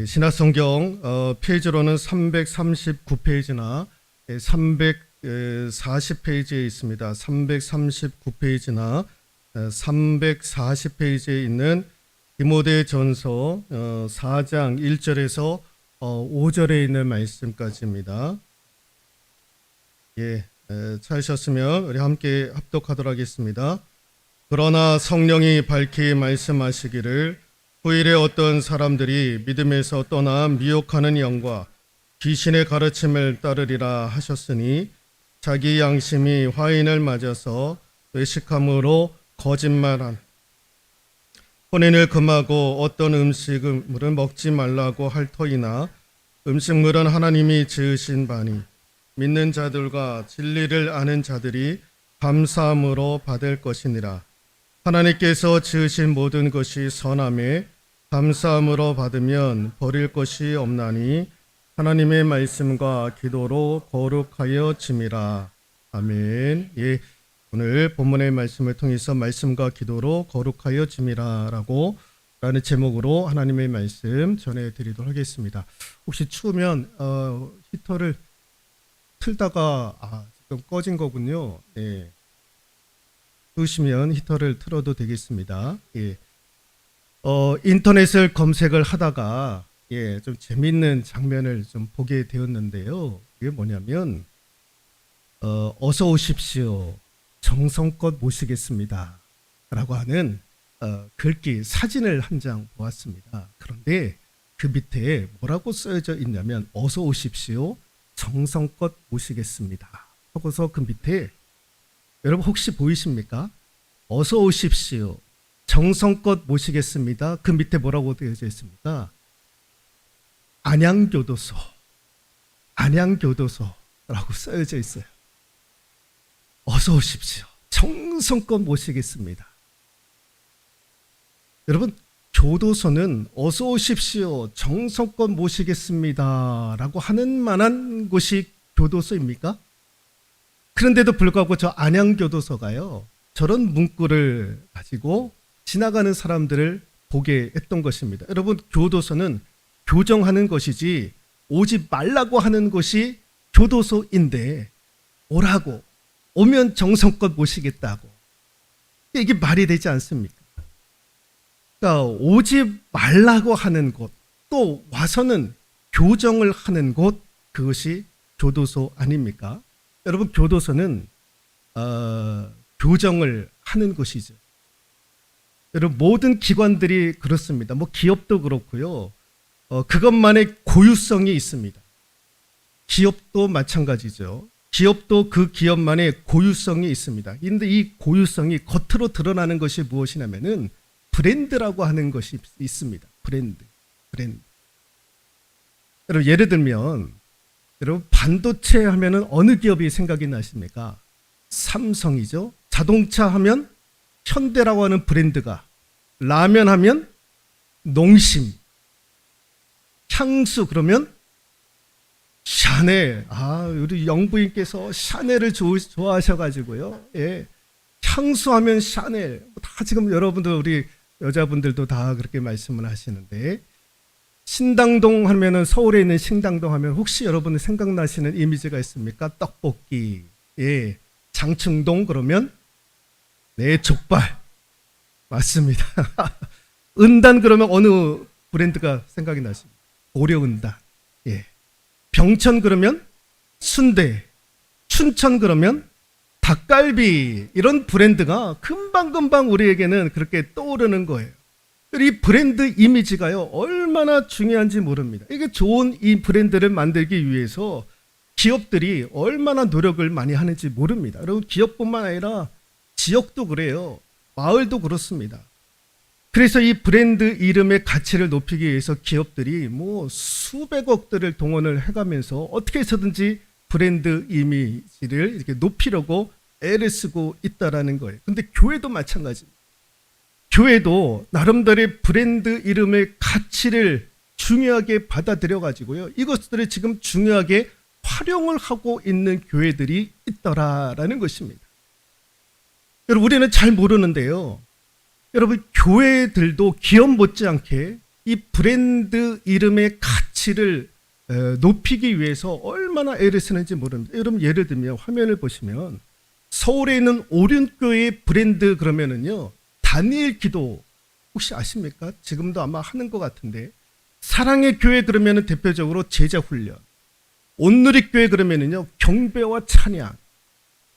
신약성경 페이지로는 339페이지나 340페이지에 있습니다. 339페이지나 340페이지에 있는 디모데전서 4장 1절에서 5절에 있는 말씀까지입니다. 찾으셨으면 우리 함께 합독하도록 하겠습니다. 그러나 성령이 밝히 말씀하시기를 후일에 어떤 사람들이 믿음에서 떠나 미혹하는 영과 귀신의 가르침을 따르리라 하셨으니 자기 양심이 화인을 맞아서 외식함으로 거짓말한 혼인을 금하고 어떤 음식물은 먹지 말라고 할 터이나 음식물은 하나님이 지으신 바니 믿는 자들과 진리를 아는 자들이 감사함으로 받을 것이니라. 하나님께서 지으신 모든 것이 선함에 감사함으로 받으면 버릴 것이 없나니 하나님의 말씀과 기도로 거룩하여 짐이라. 아멘. 오늘 본문의 말씀을 통해서 말씀과 기도로 거룩하여 짐이라 라는 제목으로 하나님의 말씀 전해드리도록 하겠습니다. 혹시 추우면 히터를 틀다가 지금 꺼진 거군요. 추우시면 히터를 틀어도 되겠습니다. 인터넷을 검색을 하다가 좀 재미있는 장면을 좀 보게 되었는데요. 이게 뭐냐면 어서 오십시오. 정성껏 모시겠습니다. 라고 하는 글귀 사진을 한 장 보았습니다. 그런데 그 밑에 뭐라고 쓰여져 있냐면 어서 오십시오. 정성껏 모시겠습니다. 하고서 그 밑에 여러분 혹시 보이십니까? 어서 오십시오. 정성껏 모시겠습니다. 그 밑에 뭐라고 되어져 있습니까? 안양교도소라고 쓰여져 있어요. 어서 오십시오. 정성껏 모시겠습니다. 여러분, 교도소는 어서 오십시오. 정성껏 모시겠습니다. 라고 하는 만한 곳이 교도소입니까? 그런데도 불구하고 저 안양교도소가요, 저런 문구를 가지고 지나가는 사람들을 보게 했던 것입니다. 여러분, 교도소는 교정하는 것이지 오지 말라고 하는 것이 교도소인데 오라고, 오면 정성껏 모시겠다고. 이게 말이 되지 않습니까? 그러니까 오지 말라고 하는 곳, 또 와서는 교정을 하는 곳, 그것이 교도소 아닙니까? 여러분, 교도소는 교정을 하는 곳이죠. 여러분, 모든 기관들이 그렇습니다. 기업도 그렇고요. 그것만의 고유성이 있습니다. 기업도 마찬가지죠. 기업도 그 기업만의 고유성이 있습니다. 그런데 이 고유성이 겉으로 드러나는 것이 무엇이냐면은 브랜드라고 하는 것이 있습니다. 브랜드. 여러분, 예를 들면 여러분, 반도체 하면은 어느 기업이 생각이 나십니까? 삼성이죠. 자동차 하면 현대라고 하는 브랜드가, 라면 하면 농심, 향수 그러면 샤넬. 우리 영부인께서 샤넬을 좋아하셔가지고요. 향수 하면 샤넬. 다 지금 여러분들, 우리 여자분들도 다 그렇게 말씀을 하시는데, 신당동 하면은, 서울에 있는 신당동 하면 혹시 여러분 생각나시는 이미지가 있습니까? 떡볶이. 장충동 그러면 족발. 맞습니다. 은단 그러면 어느 브랜드가 생각이 나십니까? 고려은단. 병천 그러면 순대. 춘천 그러면 닭갈비. 이런 브랜드가 금방금방 우리에게는 그렇게 떠오르는 거예요. 이 브랜드 이미지가요, 얼마나 중요한지 모릅니다. 이게 좋은 이 브랜드를 만들기 위해서 기업들이 얼마나 노력을 많이 하는지 모릅니다. 여러분, 기업뿐만 아니라 지역도 그래요. 마을도 그렇습니다. 그래서 이 브랜드 이름의 가치를 높이기 위해서 기업들이 수백억들을 동원을 해가면서 어떻게 해서든지 브랜드 이미지를 이렇게 높이려고 애를 쓰고 있다라는 거예요. 근데 교회도 마찬가지입니다. 교회도 나름대로의 브랜드 이름의 가치를 중요하게 받아들여 가지고요, 이것들을 지금 중요하게 활용을 하고 있는 교회들이 있더라라는 것입니다. 여러분, 우리는 잘 모르는데요, 여러분, 교회들도 기업 못지않게 이 브랜드 이름의 가치를 높이기 위해서 얼마나 애를 쓰는지 모릅니다. 여러분 예를 들면 화면을 보시면 서울에 있는 오륜교회 브랜드 그러면은요 다니엘 기도 혹시 아십니까? 지금도 아마 하는 것 같은데 사랑의 교회 그러면은 대표적으로 제자 훈련, 온누리교회 그러면은요 경배와 찬양,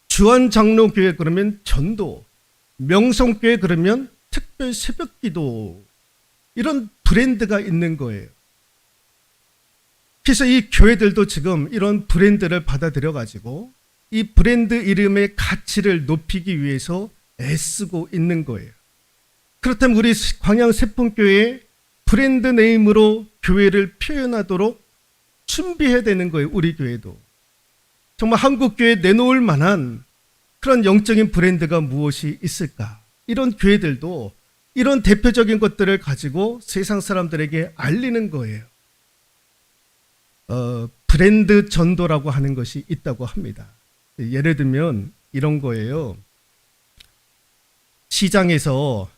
주한장로교회 그러면 전도, 명성교회 그러면 특별 새벽기도 이런 브랜드가 있는 거예요. 그래서 이 교회들도 지금 이런 브랜드를 받아들여 가지고 이 브랜드 이름의 가치를 높이기 위해서 애쓰고 있는 거예요. 그렇다면 우리 광양세풍교회 브랜드 네임으로 교회를 표현하도록 준비해야 되는 거예요. 우리 교회도. 정말 한국교회에 내놓을 만한 그런 영적인 브랜드가 무엇이 있을까? 이런 교회들도 이런 대표적인 것들을 가지고 세상 사람들에게 알리는 거예요. 브랜드 전도라고 하는 것이 있다고 합니다. 예를 들면 이런 거예요. 시장에서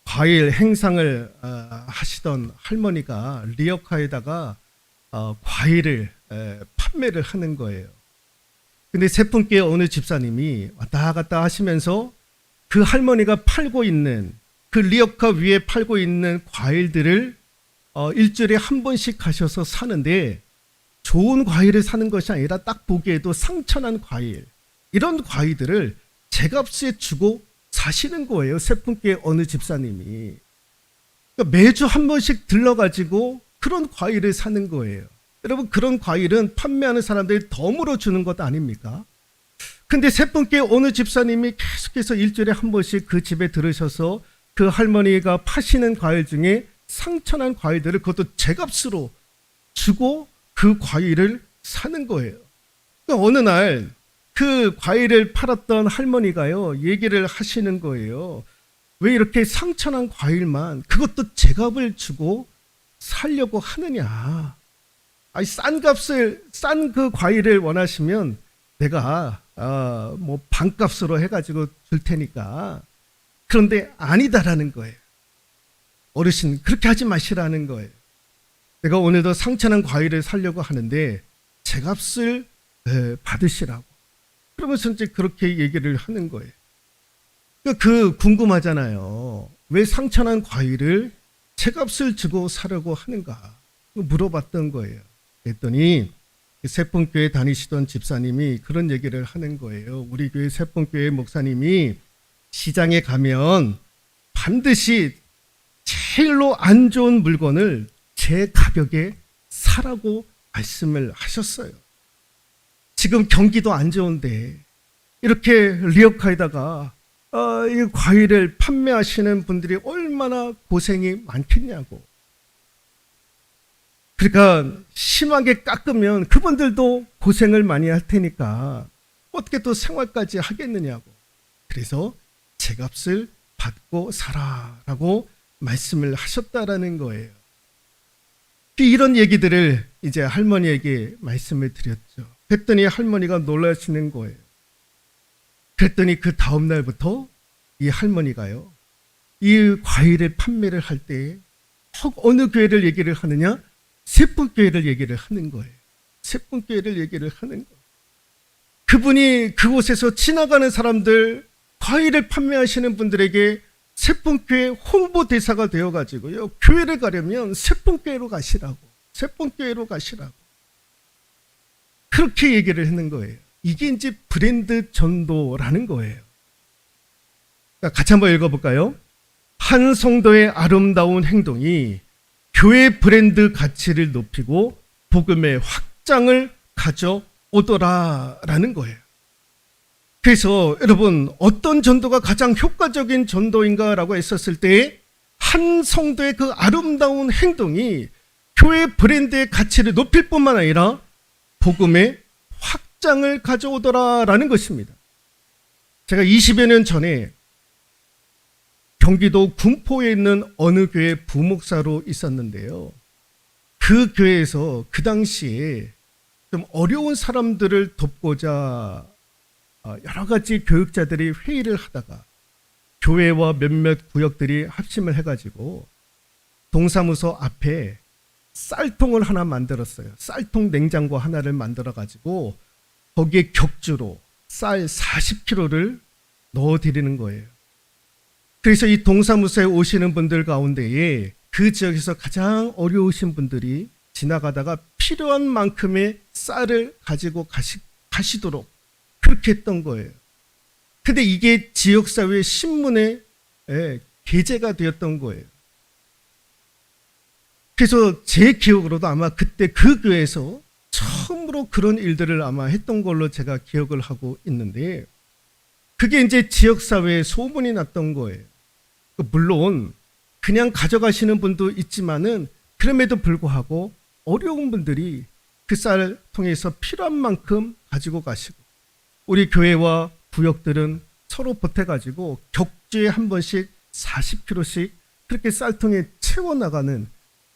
과일 행상을 하시던 할머니가 리어카에다가 과일을 판매를 하는 거예요. 근데 세풍교회 어느 집사님이 왔다 갔다 하시면서 그 할머니가 팔고 있는 그 리어카 위에 팔고 있는 과일들을 일주일에 한 번씩 가셔서 사는데 좋은 과일을 사는 것이 아니라 딱 보기에도 상처난 과일, 이런 과일들을 제값에 주고 사시는 거예요. 세풍교회 어느 집사님이. 그러니까 매주 한 번씩 들러가지고 그런 과일을 사는 거예요. 여러분 그런 과일은 판매하는 사람들이 덤으로 주는 것 아닙니까? 근데 세풍교회 어느 집사님이 계속해서 일주일에 한 번씩 그 집에 들으셔서 그 할머니가 파시는 과일 중에 상처난 과일들을 그것도 제값으로 주고 그 과일을 사는 거예요. 그러니까 어느 날 그 과일을 팔았던 할머니가요 얘기를 하시는 거예요. 왜 이렇게 상처난 과일만 그것도 제값을 주고 살려고 하느냐. 아니 싼 그 과일을 원하시면 내가 뭐 반값으로 해가지고 줄 테니까. 그런데 아니다라는 거예요. 어르신 그렇게 하지 마시라는 거예요. 내가 오늘도 상처난 과일을 사려고 하는데 제값을 받으시라고. 그러면서 이제 그렇게 얘기를 하는 거예요. 그 궁금하잖아요. 왜 상처난 과일을 제값을 주고 사려고 하는가 물어봤던 거예요. 그랬더니 세풍교회 다니시던 집사님이 그런 얘기를 하는 거예요. 우리 교회 세풍교회 목사님이 시장에 가면 반드시 제일로 안 좋은 물건을 제 가격에 사라고 말씀을 하셨어요. 지금 경기도 안 좋은데 이렇게 리어카에다가 이 과일을 판매하시는 분들이 얼마나 고생이 많겠냐고. 그러니까 심하게 깎으면 그분들도 고생을 많이 할 테니까 어떻게 또 생활까지 하겠느냐고. 그래서 제값을 받고 살아라고 말씀을 하셨다라는 거예요. 이런 얘기들을 이제 할머니에게 말씀을 드렸죠. 그랬더니 할머니가 놀라시는 거예요. 그랬더니 그 다음 날부터 이 할머니가요, 이 과일을 판매를 할 때 어느 교회를 얘기를 하느냐? 세풍교회를 얘기를 하는 거예요. 세풍교회를 얘기를 하는 거예요. 그분이 그곳에서 지나가는 사람들, 과일을 판매하시는 분들에게 세풍교회 홍보대사가 되어가지고요, 교회를 가려면 세풍교회로 가시라고, 세풍교회로 가시라고. 그렇게 얘기를 하는 거예요. 이게 이제 브랜드 전도라는 거예요. 같이 한번 읽어볼까요? 한 성도의 아름다운 행동이 교회 브랜드 가치를 높이고 복음의 확장을 가져오더라라는 거예요. 그래서 여러분 어떤 전도가 가장 효과적인 전도인가라고 했었을 때 한 성도의 그 아름다운 행동이 교회 브랜드의 가치를 높일 뿐만 아니라 복음의 확장을 가져오더라라는 것입니다. 제가 20여 년 전에 경기도 군포에 있는 어느 교회 부목사로 있었는데요. 그 교회에서 그 당시에 좀 어려운 사람들을 돕고자 여러 가지 교육자들이 회의를 하다가 교회와 몇몇 구역들이 합심을 해가지고 동사무소 앞에 쌀통을 하나 만들었어요. 쌀통 냉장고 하나를 만들어 가지고 거기에 격주로 쌀 40kg를 넣어 드리는 거예요. 그래서 이 동사무소에 오시는 분들 가운데에 그 지역에서 가장 어려우신 분들이 지나가다가 필요한 만큼의 쌀을 가지고 가시도록 그렇게 했던 거예요. 근데 이게 지역사회 신문에 게재가 되었던 거예요. 그래서 제 기억으로도 아마 그때 그 교회에서 처음으로 그런 일들을 아마 했던 걸로 제가 기억을 하고 있는데, 그게 이제 지역사회에 소문이 났던 거예요. 물론 그냥 가져가시는 분도 있지만은 그럼에도 불구하고 어려운 분들이 그 쌀을 통해서 필요한 만큼 가지고 가시고, 우리 교회와 구역들은 서로 보태가지고 격주에 한 번씩 40kg씩 그렇게 쌀통에 채워나가는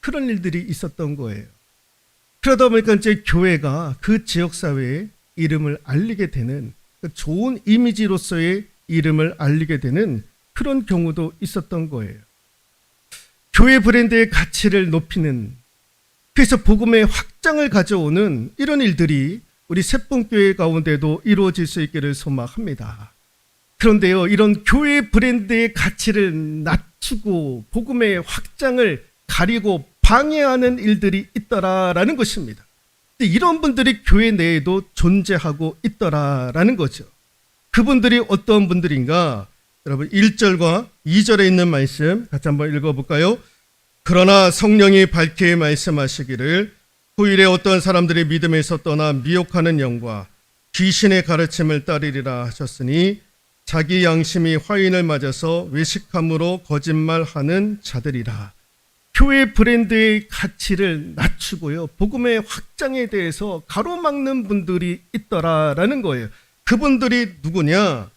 그런 일들이 있었던 거예요. 그러다 보니까 이제 교회가 그 지역사회의 이름을 알리게 되는, 좋은 이미지로서의 이름을 알리게 되는 그런 경우도 있었던 거예요. 교회 브랜드의 가치를 높이는, 그래서 복음의 확장을 가져오는 이런 일들이 우리 새쁨교회 가운데도 이루어질 수 있기를 소망합니다. 그런데요, 이런 교회 브랜드의 가치를 낮추고 복음의 확장을 가리고 방해하는 일들이 있더라라는 것입니다. 이런 분들이 교회 내에도 존재하고 있더라라는 거죠. 그분들이 어떤 분들인가? 여러분 1절과 2절에 있는 말씀 같이 한번 읽어볼까요? 그러나 성령이 밝게 말씀하시기를 후일에 어떤 사람들이 믿음에서 떠나 미혹하는 영과 귀신의 가르침을 따르리라 하셨으니 자기 양심이 화인을 맞아서 외식함으로 거짓말하는 자들이라. 교회 브랜드의 가치를 낮추고요, 복음의 확장에 대해서 가로막는 분들이 있더라라는 거예요. 그분들이 누구냐?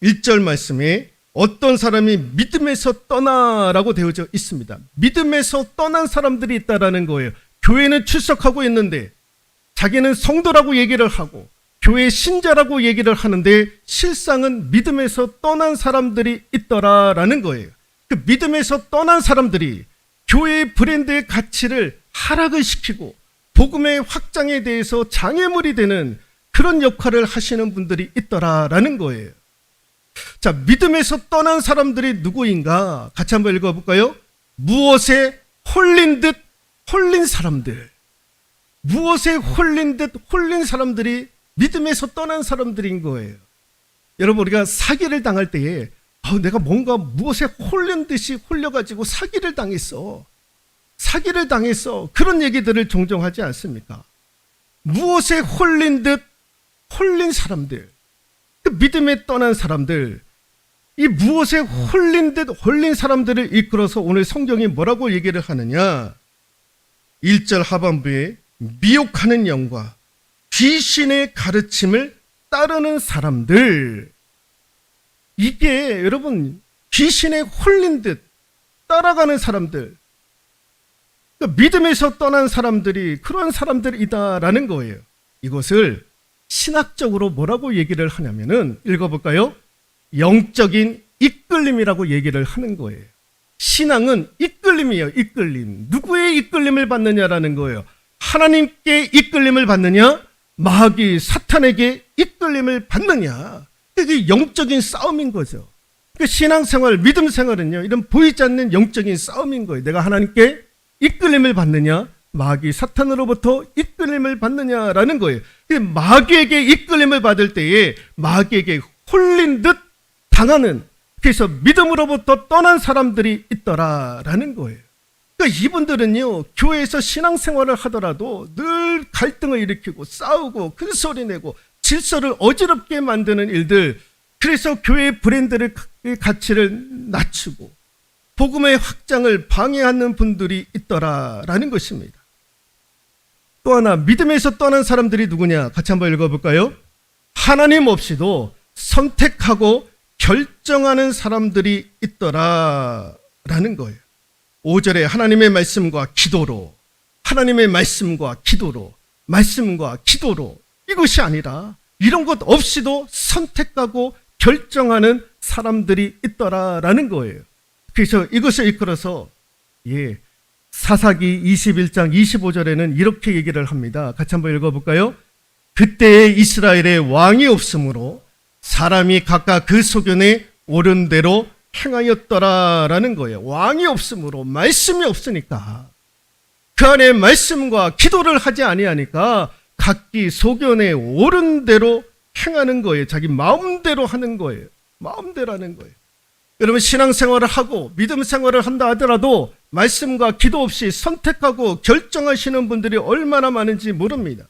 1절 말씀에 어떤 사람이 믿음에서 떠나라고 되어져 있습니다. 믿음에서 떠난 사람들이 있다라는 거예요. 교회는 출석하고 있는데 자기는 성도라고 얘기를 하고 교회 신자라고 얘기를 하는데 실상은 믿음에서 떠난 사람들이 있더라라는 거예요. 그 믿음에서 떠난 사람들이 교회의 브랜드의 가치를 하락을 시키고 복음의 확장에 대해서 장애물이 되는 그런 역할을 하시는 분들이 있더라라는 거예요. 자, 믿음에서 떠난 사람들이 누구인가? 같이 한번 읽어볼까요? 무엇에 홀린 듯 홀린 사람들. 무엇에 홀린 듯 홀린 사람들이 믿음에서 떠난 사람들인 거예요. 여러분, 우리가 사기를 당할 때에 내가 뭔가 무엇에 홀린 듯이 홀려가지고 사기를 당했어. 그런 얘기들을 종종 하지 않습니까? 무엇에 홀린 듯 홀린 사람들, 그 믿음에 떠난 사람들, 이 무엇에 홀린 듯 홀린 사람들을 이끌어서 오늘 성경이 뭐라고 얘기를 하느냐? 1절 하반부에 미혹하는 영과 귀신의 가르침을 따르는 사람들, 이게 여러분 귀신에 홀린 듯 따라가는 사람들, 그러니까 믿음에서 떠난 사람들이 그런 사람들이다라는 거예요. 이것을 신학적으로 뭐라고 얘기를 하냐면은 읽어볼까요? 영적인 이끌림이라고 얘기를 하는 거예요. 신앙은 이끌림이에요. 이끌림. 누구의 이끌림을 받느냐라는 거예요. 하나님께 이끌림을 받느냐, 마귀 사탄에게 이끌림을 받느냐. 이게 영적인 싸움인 거죠. 그러니까 신앙생활, 믿음생활은요, 이런 보이지 않는 영적인 싸움인 거예요. 내가 하나님께 이끌림을 받느냐, 마귀 사탄으로부터 이끌림을 받느냐라는 거예요. 마귀에게 이끌림을 받을 때에 마귀에게 홀린 듯 당하는, 그래서 믿음으로부터 떠난 사람들이 있더라라는 거예요. 그러니까 이분들은요, 교회에서 신앙생활을 하더라도 늘 갈등을 일으키고 싸우고 큰 소리 내고 질서를 어지럽게 만드는 일들, 그래서 교회의 브랜드를 가치를 낮추고 복음의 확장을 방해하는 분들이 있더라라는 것입니다. 또 하나, 믿음에서 떠난 사람들이 누구냐? 같이 한번 읽어볼까요? 하나님 없이도 선택하고 결정하는 사람들이 있더라라는 거예요. 5절에 하나님의 말씀과 기도로, 하나님의 말씀과 기도로, 말씀과 기도로, 이것이 아니라 이런 것 없이도 선택하고 결정하는 사람들이 있더라라는 거예요. 그래서 이것을 이끌어서 예. 사사기 21장 25절에는 이렇게 얘기를 합니다. 같이 한번 읽어볼까요? 그때에 이스라엘에 왕이 없으므로 사람이 각각 그 소견에 옳은 대로 행하였더라라는 거예요. 왕이 없으므로, 말씀이 없으니까, 그 안에 말씀과 기도를 하지 아니하니까 각기 소견에 옳은 대로 행하는 거예요. 자기 마음대로 하는 거예요. 마음대로 하는 거예요. 여러분, 신앙생활을 하고 믿음 생활을 한다 하더라도 말씀과 기도 없이 선택하고 결정하시는 분들이 얼마나 많은지 모릅니다.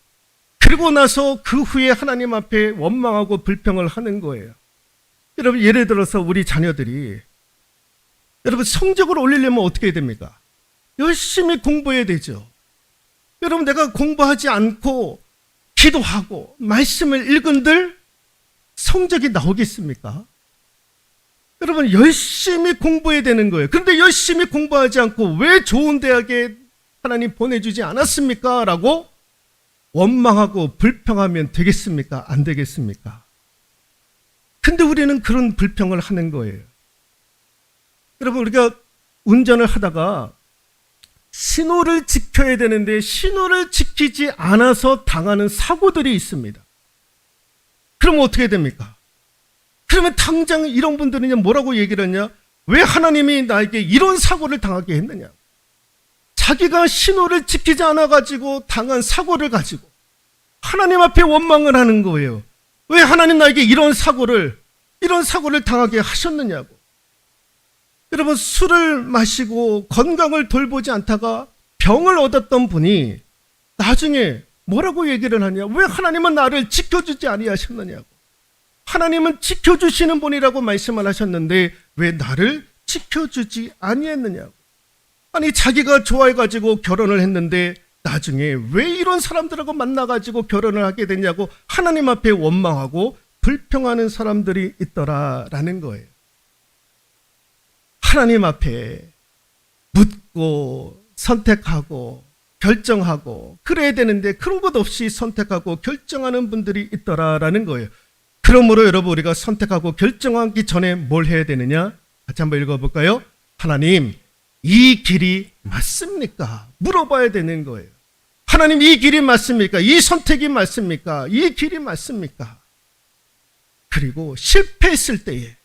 그리고 나서 그 후에 하나님 앞에 원망하고 불평을 하는 거예요. 여러분, 예를 들어서 우리 자녀들이, 여러분, 성적을 올리려면 어떻게 해야 됩니까? 열심히 공부해야 되죠. 여러분, 내가 공부하지 않고 기도하고 말씀을 읽은들 성적이 나오겠습니까? 여러분, 열심히 공부해야 되는 거예요. 그런데 열심히 공부하지 않고 왜 좋은 대학에 하나님 보내주지 않았습니까? 라고 원망하고 불평하면 되겠습니까? 안 되겠습니까? 근데 우리는 그런 불평을 하는 거예요. 여러분, 우리가 운전을 하다가 신호를 지켜야 되는데 신호를 지키지 않아서 당하는 사고들이 있습니다. 그럼 어떻게 됩니까? 그러면 당장 이런 분들은 뭐라고 얘기를 하냐? 왜 하나님이 나에게 이런 사고를 당하게 했느냐? 자기가 신호를 지키지 않아가지고 당한 사고를 가지고 하나님 앞에 원망을 하는 거예요. 왜 하나님 나에게 이런 사고를 당하게 하셨느냐고. 여러분, 술을 마시고 건강을 돌보지 않다가 병을 얻었던 분이 나중에 뭐라고 얘기를 하냐? 왜 하나님은 나를 지켜주지 아니하셨느냐고. 하나님은 지켜주시는 분이라고 말씀을 하셨는데 왜 나를 지켜주지 아니했느냐고. 아니, 자기가 좋아해가지고 결혼을 했는데 나중에 왜 이런 사람들하고 만나가지고 결혼을 하게 됐냐고 하나님 앞에 원망하고 불평하는 사람들이 있더라라는 거예요. 하나님 앞에 묻고 선택하고 결정하고 그래야 되는데 그런 것 없이 선택하고 결정하는 분들이 있더라라는 거예요. 그러므로 여러분, 우리가 선택하고 결정하기 전에 뭘 해야 되느냐? 같이 한번 읽어볼까요? 하나님, 이 길이 맞습니까? 물어봐야 되는 거예요. 하나님, 이 길이 맞습니까? 이 선택이 맞습니까? 이 길이 맞습니까? 그리고 실패했을 때에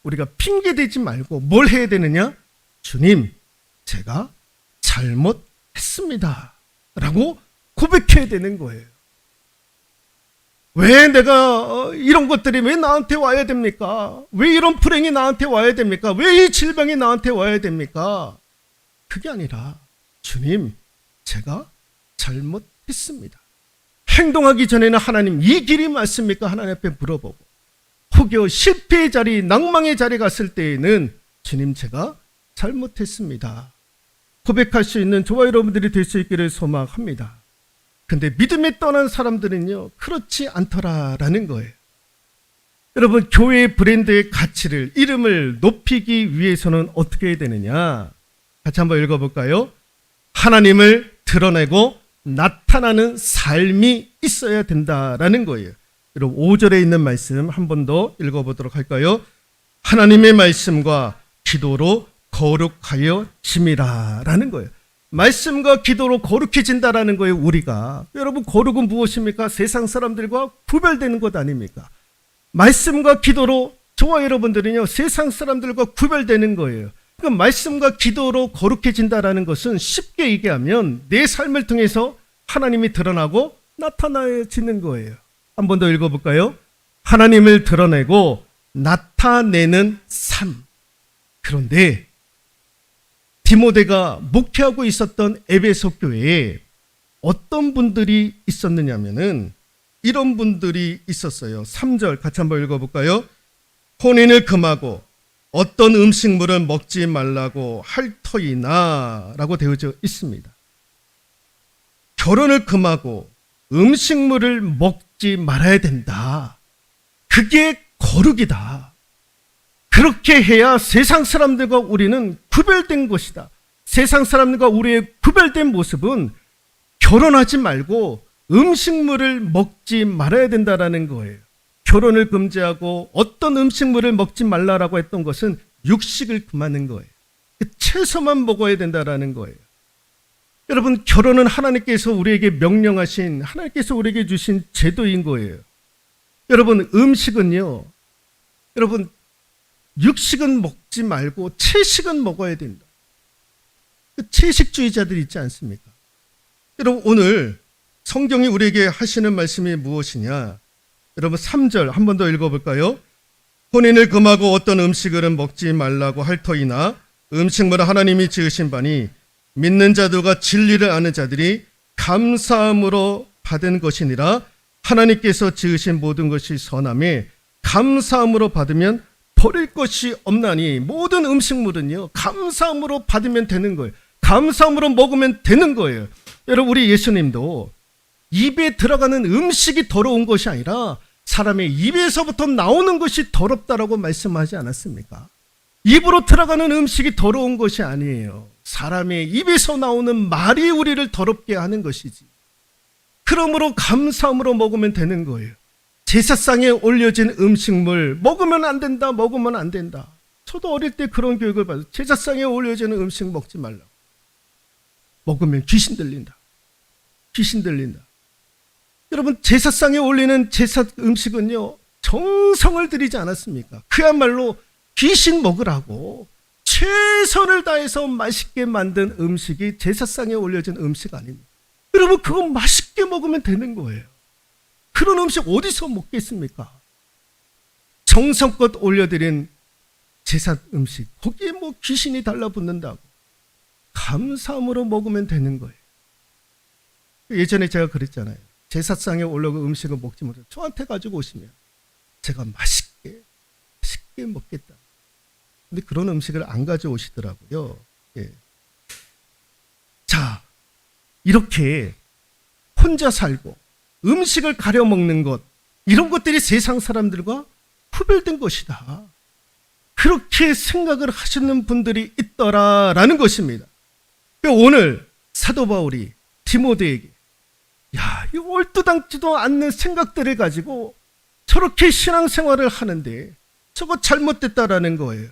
우리가 핑계대지 말고 뭘 해야 되느냐? 주님, 제가 잘못했습니다 라고 고백해야 되는 거예요. 왜 내가 이런 것들이 왜 나한테 와야 됩니까? 왜 이런 불행이 나한테 와야 됩니까? 왜 이 질병이 나한테 와야 됩니까? 그게 아니라 주님, 제가 잘못했습니다. 행동하기 전에는 하나님, 이 길이 맞습니까? 하나님 앞에 물어보고, 혹여 실패의 자리, 낭망의 자리 갔을 때에는 주님, 제가 잘못했습니다. 고백할 수 있는 저와 여러분들이 될 수 있기를 소망합니다. 근데 믿음에 떠난 사람들은요, 그렇지 않더라라는 거예요. 여러분, 교회의 브랜드의 가치를, 이름을 높이기 위해서는 어떻게 해야 되느냐? 같이 한번 읽어볼까요? 하나님을 드러내고 나타나는 삶이 있어야 된다라는 거예요. 여러분, 5절에 있는 말씀 한 번 더 읽어보도록 할까요? 하나님의 말씀과 기도로 거룩하여 짐이라라는 거예요. 말씀과 기도로 거룩해진다라는 거예요, 우리가. 여러분, 거룩은 무엇입니까? 세상 사람들과 구별되는 것 아닙니까? 말씀과 기도로 저와 여러분들은요, 세상 사람들과 구별되는 거예요. 그러니까 말씀과 기도로 거룩해진다라는 것은 쉽게 얘기하면 내 삶을 통해서 하나님이 드러나고 나타나지는 거예요. 한 번 더 읽어볼까요? 하나님을 드러내고 나타내는 삶. 그런데 디모데가 목회하고 있었던 에베소 교회에 어떤 분들이 있었느냐면은 이런 분들이 있었어요. 3절 같이 한번 읽어볼까요? 혼인을 금하고 어떤 음식물을 먹지 말라고 할 터이나 라고 되어져 있습니다. 결혼을 금하고 음식물을 먹지 말아야 된다. 그게 거룩이다. 그렇게 해야 세상 사람들과 우리는 구별된 것이다. 세상 사람들과 우리의 구별된 모습은 결혼하지 말고 음식물을 먹지 말아야 된다라는 거예요. 결혼을 금지하고 어떤 음식물을 먹지 말라라고 했던 것은 육식을 금하는 거예요. 채소만 먹어야 된다라는 거예요. 여러분, 결혼은 하나님께서 우리에게 명령하신, 하나님께서 우리에게 주신 제도인 거예요. 여러분, 음식은요, 여러분, 육식은 먹지 말고 채식은 먹어야 된다. 채식주의자들 있지 않습니까? 여러분, 오늘 성경이 우리에게 하시는 말씀이 무엇이냐? 여러분, 3절 한 번 더 읽어볼까요? 혼인을 금하고 어떤 음식을 먹지 말라고 할 터이나 음식물은 하나님이 지으신 바니 믿는 자들과 진리를 아는 자들이 감사함으로 받은 것이니라. 하나님께서 지으신 모든 것이 선함에 감사함으로 받으면 버릴 것이 없나니. 모든 음식물은요, 감사함으로 받으면 되는 거예요. 감사함으로 먹으면 되는 거예요. 여러분, 우리 예수님도 입에 들어가는 음식이 더러운 것이 아니라 사람의 입에서부터 나오는 것이 더럽다라고 말씀하지 않았습니까? 입으로 들어가는 음식이 더러운 것이 아니에요. 사람의 입에서 나오는 말이 우리를 더럽게 하는 것이지. 그러므로 감사함으로 먹으면 되는 거예요. 제사상에 올려진 음식물 먹으면 안 된다, 먹으면 안 된다. 저도 어릴 때 그런 교육을 받았어요. 제사상에 올려지는 음식 먹지 말라고. 먹으면 귀신 들린다. 귀신 들린다. 여러분, 제사상에 올리는 제사 음식은요, 정성을 들이지 않았습니까? 그야말로 귀신 먹으라고 최선을 다해서 맛있게 만든 음식이 제사상에 올려진 음식 아닙니까? 여러분, 그거 맛있게 먹으면 되는 거예요. 그런 음식 어디서 먹겠습니까? 정성껏 올려드린 제사 음식, 거기에 뭐 귀신이 달라붙는다고. 감사함으로 먹으면 되는 거예요. 예전에 제가 그랬잖아요. 제사상에 올라온 음식을 먹지 못해 저한테 가지고 오시면 제가 맛있게 먹겠다. 근데 그런 음식을 안 가져오시더라고요. 예. 자, 이렇게 혼자 살고 음식을 가려 먹는 것, 이런 것들이 세상 사람들과 구별된 것이다. 그렇게 생각을 하시는 분들이 있더라라는 것입니다. 오늘 사도 바울이 디모데에게, 야, 이 얼토당지도 않는 생각들을 가지고 저렇게 신앙생활을 하는데 저거 잘못됐다라는 거예요.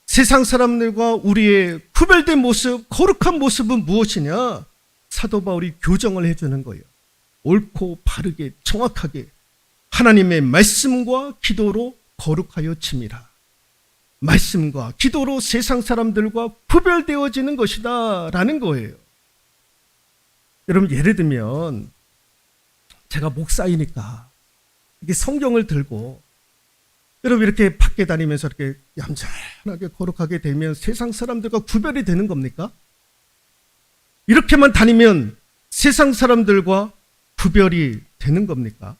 세상 사람들과 우리의 구별된 모습, 거룩한 모습은 무엇이냐? 사도 바울이 교정을 해주는 거예요. 옳고 바르게 정확하게 하나님의 말씀과 기도로 거룩하여 짐이라. 말씀과 기도로 세상 사람들과 구별되어지는 것이다 라는 거예요. 여러분, 예를 들면 제가 목사이니까 이게 성경을 들고 여러분 이렇게 밖에 다니면서 이렇게 얌전하게 거룩하게 되면 세상 사람들과 구별이 되는 겁니까? 이렇게만 다니면 세상 사람들과 구별이 되는 겁니까?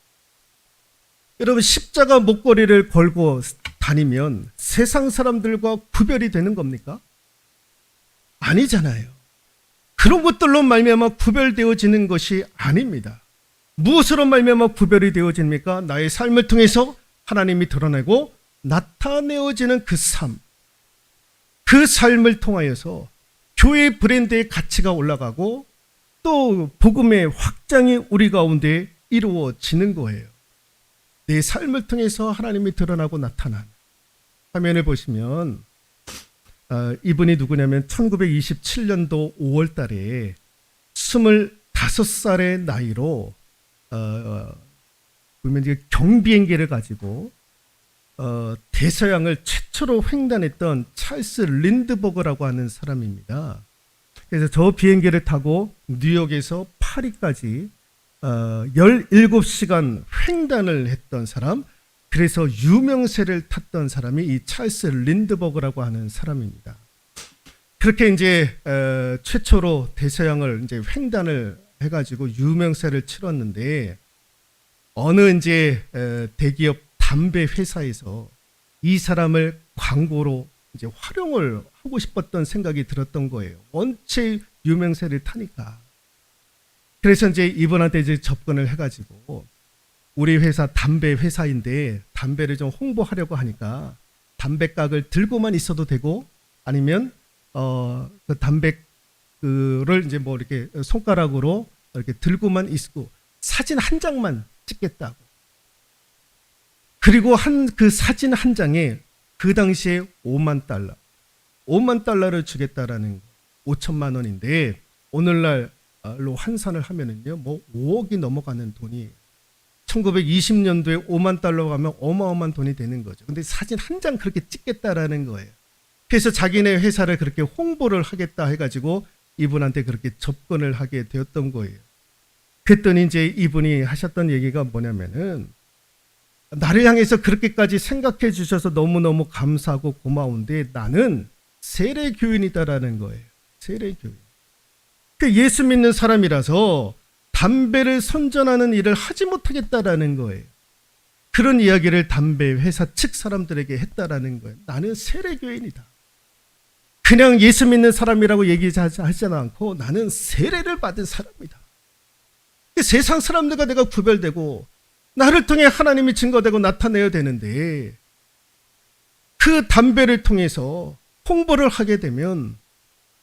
여러분, 십자가 목걸이를 걸고 다니면 세상 사람들과 구별이 되는 겁니까? 아니잖아요. 그런 것들로 말미암아 구별되어지는 것이 아닙니다. 무엇으로 말미암아 구별이 되어집니까? 나의 삶을 통해서 하나님이 드러내고 나타내어지는 그 삶, 그 삶을 통하여서 교회 브랜드의 가치가 올라가고 또 복음의 확장이 우리 가운데 이루어지는 거예요. 내 삶을 통해서 하나님이 드러나고 나타난 화면을 보시면 이분이 누구냐면 1927년도 5월 달에 25살의 나이로 보면 이제 경비행기를 가지고 대서양을 최초로 횡단했던 찰스 린드버그라고 하는 사람입니다. 그래서 저 비행기를 타고 뉴욕에서 파리까지 17시간 횡단을 했던 사람, 그래서 유명세를 탔던 사람이 이 찰스 린드버그라고 하는 사람입니다. 그렇게 이제 최초로 대서양을 이제 횡단을 해가지고 유명세를 치렀는데 어느 이제 대기업 담배 회사에서 이 사람을 광고로 이제 활용을 하고 싶었던 생각이 들었던 거예요. 원체 유명세를 타니까. 그래서 이제 이분한테 이제 접근을 해가지고 우리 회사 담배 회사인데 담배를 좀 홍보하려고 하니까 담배각을 들고만 있어도 되고 아니면 그 담배를 이제 뭐 이렇게 손가락으로 이렇게 들고만 있고 사진 한 장만 찍겠다고. 그리고 그 사진 한 장에 그 당시에 5만 달러, 5만 달러를 주겠다라는 거, 5천만 원인데 오늘날로 환산을 하면은요, 뭐 5억이 넘어가는 돈이 1920년도에 5만 달러 가면 어마어마한 돈이 되는 거죠. 근데 사진 한 장 그렇게 찍겠다라는 거예요. 그래서 자기네 회사를 그렇게 홍보를 하겠다 해가지고 이분한테 그렇게 접근을 하게 되었던 거예요. 그랬더니 이제 이분이 하셨던 얘기가 뭐냐면은, 나를 향해서 그렇게까지 생각해 주셔서 너무너무 감사하고 고마운데 나는 세례교인이다라는 거예요. 세례교인. 그 예수 믿는 사람이라서 담배를 선전하는 일을 하지 못하겠다라는 거예요. 그런 이야기를 담배 회사 측 사람들에게 했다라는 거예요. 나는 세례교인이다. 그냥 예수 믿는 사람이라고 얘기하지 않고 나는 세례를 받은 사람이다. 세상 사람들과 내가 구별되고 나를 통해 하나님이 증거되고 나타내야 되는데, 그 담배를 통해서 홍보를 하게 되면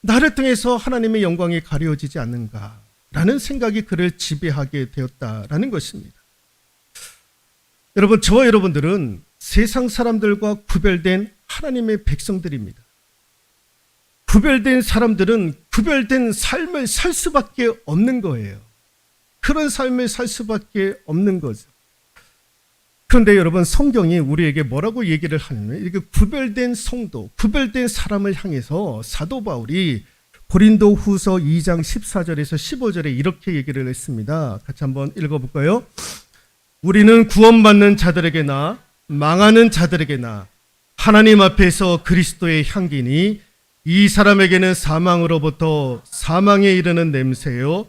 나를 통해서 하나님의 영광이 가려지지 않는가라는 생각이 그를 지배하게 되었다라는 것입니다. 여러분, 저와 여러분들은 세상 사람들과 구별된 하나님의 백성들입니다. 구별된 사람들은 구별된 삶을 살 수밖에 없는 거예요. 그런 삶을 살 수밖에 없는 거죠. 그런데 여러분, 성경이 우리에게 뭐라고 얘기를 하냐면, 이렇게 구별된 성도, 구별된 사람을 향해서 사도 바울이 고린도 후서 2장 14절에서 15절에 이렇게 얘기를 했습니다. 같이 한번 읽어볼까요? 우리는 구원받는 자들에게나 망하는 자들에게나 하나님 앞에서 그리스도의 향기니 이 사람에게는 사망으로부터 사망에 이르는 냄새요,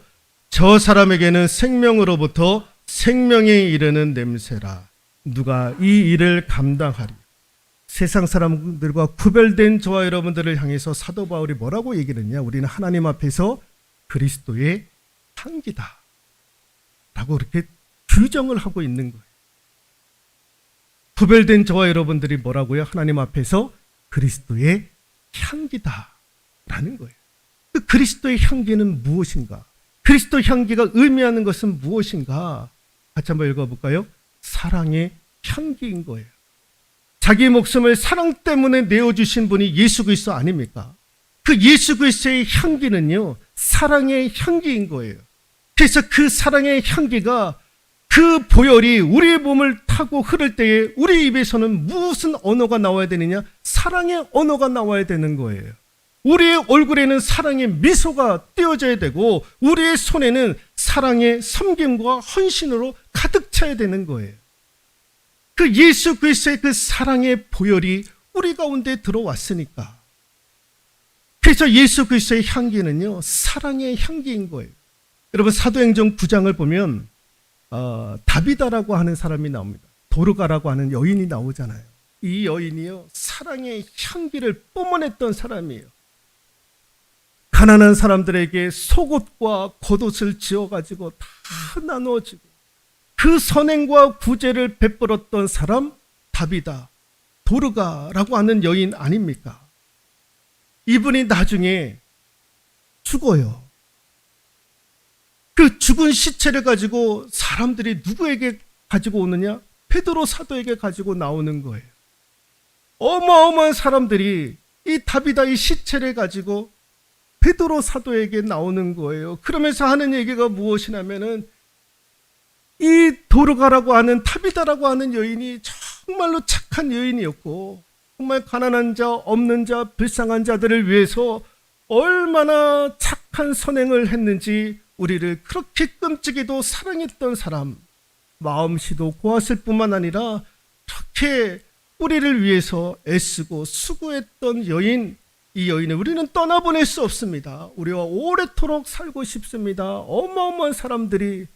저 사람에게는 생명으로부터 생명에 이르는 냄새라. 누가 이 일을 감당하리? 세상 사람들과 구별된 저와 여러분들을 향해서 사도 바울이 뭐라고 얘기를 했냐? 우리는 하나님 앞에서 그리스도의 향기다 라고 그렇게 규정을 하고 있는 거예요. 구별된 저와 여러분들이 뭐라고요? 하나님 앞에서 그리스도의 향기다 라는 거예요. 그 그리스도의 향기는 무엇인가? 그리스도 향기가 의미하는 것은 무엇인가? 같이 한번 읽어볼까요? 사랑의 향기인 거예요. 자기 목숨을 사랑 때문에 내어주신 분이 예수 그리스도 아닙니까? 그 예수 그리스도의 향기는요, 사랑의 향기인 거예요. 그래서 그 사랑의 향기가, 그 보혈이 우리의 몸을 타고 흐를 때에 우리 입에서는 무슨 언어가 나와야 되느냐? 사랑의 언어가 나와야 되는 거예요. 우리의 얼굴에는 사랑의 미소가 띄어져야 되고, 우리의 손에는 사랑의 섬김과 헌신으로 가득 차야 되는 거예요. 그 예수 그리스도의 그 사랑의 보혈이 우리 가운데 들어왔으니까. 그래서 예수 그리스도의 향기는요, 사랑의 향기인 거예요. 여러분, 사도행전 9장을 보면 다비다라고 하는 사람이 나옵니다. 도르가라고 하는 여인이 나오잖아요. 이 여인이요, 사랑의 향기를 뿜어냈던 사람이에요. 가난한 사람들에게 속옷과 겉옷을 지어가지고 다 나누어주고 그 선행과 구제를 베풀었던 사람, 다비다, 도르가라고 하는 여인 아닙니까? 이분이 나중에 죽어요. 그 죽은 시체를 가지고 사람들이 누구에게 가지고 오느냐? 베드로 사도에게 가지고 나오는 거예요. 어마어마한 사람들이 이 다비다의 시체를 가지고 베드로 사도에게 나오는 거예요. 그러면서 하는 얘기가 무엇이냐면은, 이 도르가라고 하는, 다비다라고 하는 여인이 정말로 착한 여인이었고, 정말 가난한 자, 없는 자, 불쌍한 자들을 위해서 얼마나 착한 선행을 했는지 우리를 그렇게 끔찍이도 사랑했던 사람, 마음씨도 고왔을 뿐만 아니라 그렇게 우리를 위해서 애쓰고 수고했던 여인, 이 여인을 우리는 떠나보낼 수 없습니다. 우리와 오래도록 살고 싶습니다. 어마어마한 사람들이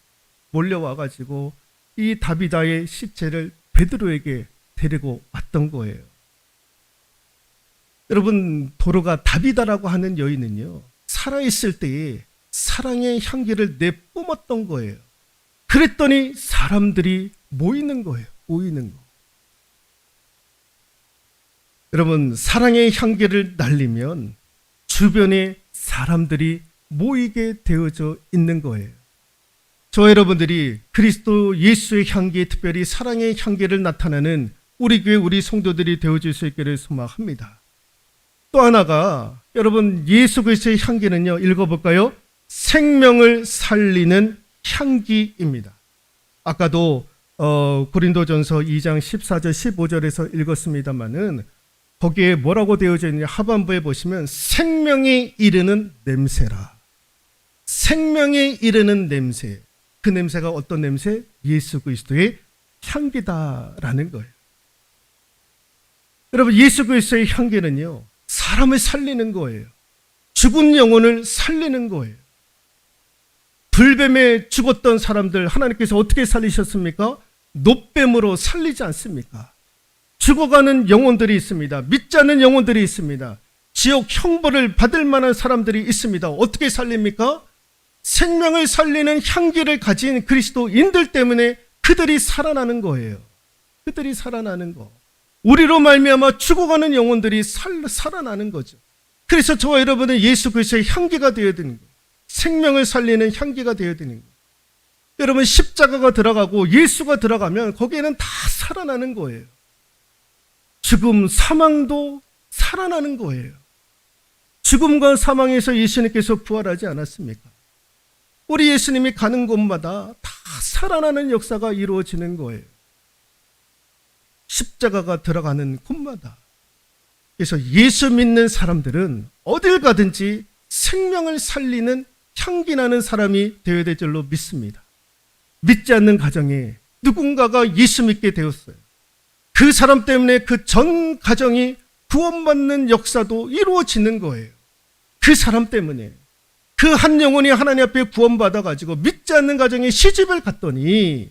몰려와가지고 이 다비다의 시체를 베드로에게 데리고 왔던 거예요. 여러분, 도르가 다비다라고 하는 여인은요, 살아있을 때에 사랑의 향기를 내뿜었던 거예요. 그랬더니 사람들이 모이는 거예요. 모이는 거. 여러분, 사랑의 향기를 날리면 주변에 사람들이 모이게 되어져 있는 거예요. 저 여러분들이 그리스도 예수의 향기, 특별히 사랑의 향기를 나타내는 우리 교회 우리 성도들이 되어질 수 있기를 소망합니다. 또 하나가 여러분 예수 그리스도의 향기는요. 읽어볼까요? 생명을 살리는 향기입니다. 아까도 고린도전서 2장 14절 15절에서 읽었습니다마는 거기에 뭐라고 되어져 있느냐 하반부에 보시면 생명이 이르는 냄새라. 생명이 이르는 냄새. 그 냄새가 어떤 냄새? 예수 그리스도의 향기다라는 거예요. 여러분 예수 그리스도의 향기는요. 사람을 살리는 거예요. 죽은 영혼을 살리는 거예요. 불뱀에 죽었던 사람들 하나님께서 어떻게 살리셨습니까? 놋뱀으로 살리지 않습니까? 죽어가는 영혼들이 있습니다. 믿지 않는 영혼들이 있습니다. 지옥 형벌을 받을 만한 사람들이 있습니다. 어떻게 살립니까? 생명을 살리는 향기를 가진 그리스도인들 때문에 그들이 살아나는 거예요. 그들이 살아나는 거. 우리로 말미암아 죽어가는 영혼들이 살아나는 거죠. 그래서 저와 여러분은 예수 그리스도의 향기가 되어야 되는 거예요. 생명을 살리는 향기가 되어야 되는 거예요. 여러분 십자가가 들어가고 예수가 들어가면 거기에는 다 살아나는 거예요. 죽음, 사망도 살아나는 거예요. 죽음과 사망에서 예수님께서 부활하지 않았습니까? 우리 예수님이 가는 곳마다 다 살아나는 역사가 이루어지는 거예요. 십자가가 들어가는 곳마다. 그래서 예수 믿는 사람들은 어딜 가든지 생명을 살리는 향기 나는 사람이 되어야 될 줄로 믿습니다. 믿지 않는 가정에 누군가가 예수 믿게 되었어요. 그 사람 때문에 그 전 가정이 구원받는 역사도 이루어지는 거예요. 그 사람 때문에 그 한 영혼이 하나님 앞에 구원받아가지고 믿지 않는 가정에 시집을 갔더니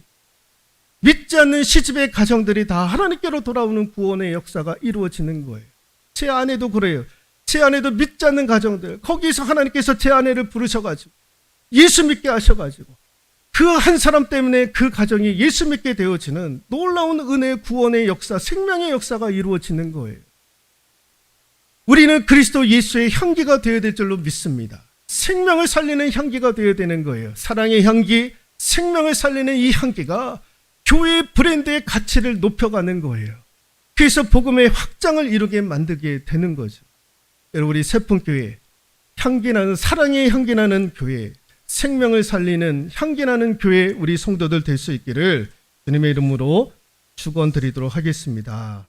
믿지 않는 시집의 가정들이 다 하나님께로 돌아오는 구원의 역사가 이루어지는 거예요. 제 아내도 그래요. 제 아내도 믿지 않는 가정들, 거기서 하나님께서 제 아내를 부르셔가지고 예수 믿게 하셔가지고 그 한 사람 때문에 그 가정이 예수 믿게 되어지는 놀라운 은혜, 구원의 역사, 생명의 역사가 이루어지는 거예요. 우리는 그리스도 예수의 향기가 되어야 될 줄로 믿습니다. 생명을 살리는 향기가 되어야 되는 거예요. 사랑의 향기, 생명을 살리는 이 향기가 교회의 브랜드의 가치를 높여가는 거예요. 그래서 복음의 확장을 이루게 만들게 되는 거죠. 여러분 우리 세풍교회, 향기나는 사랑의 향기나는 교회, 생명을 살리는 향기나는 교회 우리 성도들 될 수 있기를 주님의 이름으로 축원드리도록 하겠습니다.